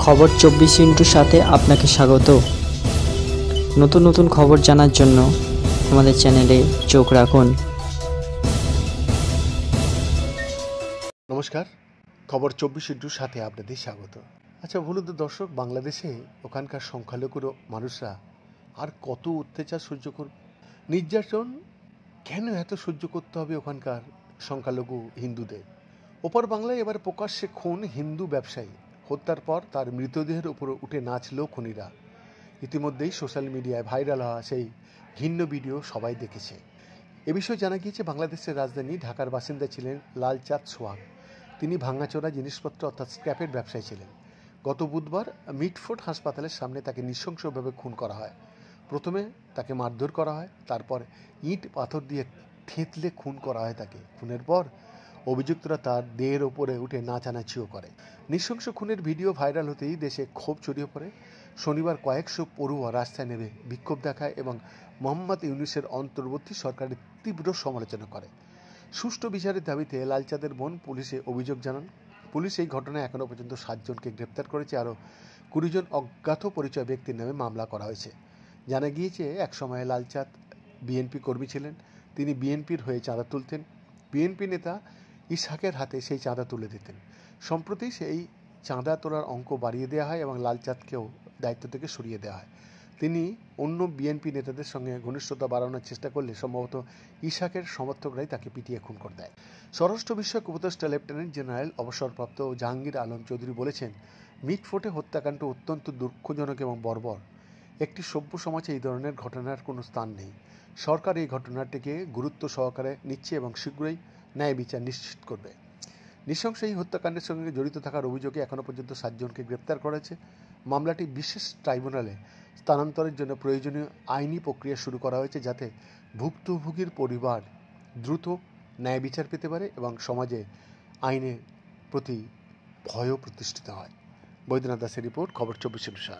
খবর 24 সাথে আপনাকে স্বাগত। নতুন নতুন খবর জানার জন্য আমাদের চ্যানেলে চোখ রাখুন। নমস্কার, খবর 24 সাথে আপনাদের স্বাগত। আচ্ছা বলুন তো দর্শক, বাংলাদেশে ওখানকার সংখ্যালঘু মানুষরা আর কত অত্যাচার সহ্য করবে? নির্যাতন কেন এত সহ্য করতে হবে ওখানকার সংখ্যালঘু হিন্দুদের? ওপার বাংলায় এবার প্রকাশ্যে খুন হিন্দু ব্যবসায়ী। হত্যার পর তার মৃতদেহের উপর উঠে নাচল খুনিরা। ইতিমধ্যেই সোশ্যাল মিডিয়ায় ভাইরাল হওয়া সেই ঘৃণ্য ভিডিও সবাই দেখেছে। এ বিষয়ে জানা গিয়েছে, বাংলাদেশের রাজধানী ঢাকার বাসিন্দা ছিলেন লালচাঁদ সোহাগ। তিনি ভাঙাচোরা জিনিসপত্র অর্থাৎ স্ক্র্যাপের ব্যবসায়ী ছিলেন। গত বুধবার মিটফোর্ড হাসপাতালের সামনে তাকে নৃশংসভাবে খুন করা হয়। প্রথমে তাকে মারধর করা হয়, তারপর ইট পাথর দিয়ে থেঁতলে খুন করা হয় তাকে। খুনের পর অভিযুক্তরা তার দেহের ওপরে উঠে নাচানাচিও করে। নৃশংস খুনের ভিডিও ভাইরাল হতেই দেশে ক্ষোভ ছড়িয়ে পড়ে। শনিবার কয়েকশো পড়ুয়া রাস্তায় নেমে বিক্ষোভ দেখায় এবং মোহাম্মদ ইউনূসের অন্তর্বর্তী সরকারের তীব্র সমালোচনা করে। সুষ্ঠু বিচারের দাবিতে লালচাঁদের বোন পুলিশে অভিযোগ জানান। পুলিশ এই ঘটনায় এখনও পর্যন্ত 7 জনকে গ্রেপ্তার করেছে। আরও 20 জন অজ্ঞাত পরিচয় ব্যক্তির নামে মামলা করা হয়েছে। জানা গিয়েছে, একসময় লালচাঁদ বিএনপি কর্মী ছিলেন। তিনি বিএনপির হয়ে চাঁদা তুলতেন। বিএনপি নেতা ইসহাকের হাতে সেই চাঁদা তুলে দিতেন। সম্প্রতি সেই চাঁদা তোলার অঙ্ক বাড়িয়ে দেওয়া হয় এবং লালচাঁদকেও দায়িত্ব থেকে সরিয়ে দেওয়া হয়। তিনি অন্য বিএনপি নেতাদের সঙ্গে ঘনিষ্ঠতা বাড়ানোর চেষ্টা করলে সম্ভবত ইসহাকের সমর্থকরাই তাকে পিটিয়ে খুন করে দেয়। স্বরাষ্ট্র বিষয়ক উপদেষ্টা লেফটেন্যান্ট জেনারেল অবসরপ্রাপ্ত জাহাঙ্গীর আলম চৌধুরী বলেছেন, মিটফোর্ডে হত্যাকাণ্ড অত্যন্ত দুঃখজনক এবং বর্বর। একটি সভ্য সমাজে এই ধরনের ঘটনার কোনো স্থান নেই। সরকার এই ঘটনাটিকে গুরুত্ব সহকারে নিচ্ছে এবং শীঘ্রই ন্যায় বিচার নিশ্চিত করবে। নৃশংস এই হত্যাকাণ্ডের সঙ্গে জড়িত থাকার অভিযোগে এখনও পর্যন্ত 7 জনকে গ্রেপ্তার করেছে। মামলাটি বিশেষ ট্রাইব্যুনালে স্থানান্তরের জন্য প্রয়োজনীয় আইনি প্রক্রিয়া শুরু করা হয়েছে, যাতে ভুক্তভোগীর পরিবার দ্রুত ন্যায় বিচার পেতে পারে এবং সমাজে আইনের প্রতি ভয়ও প্রতিষ্ঠিত হয়। বৈদ্যনাথ দাসের রিপোর্ট, খবর 24।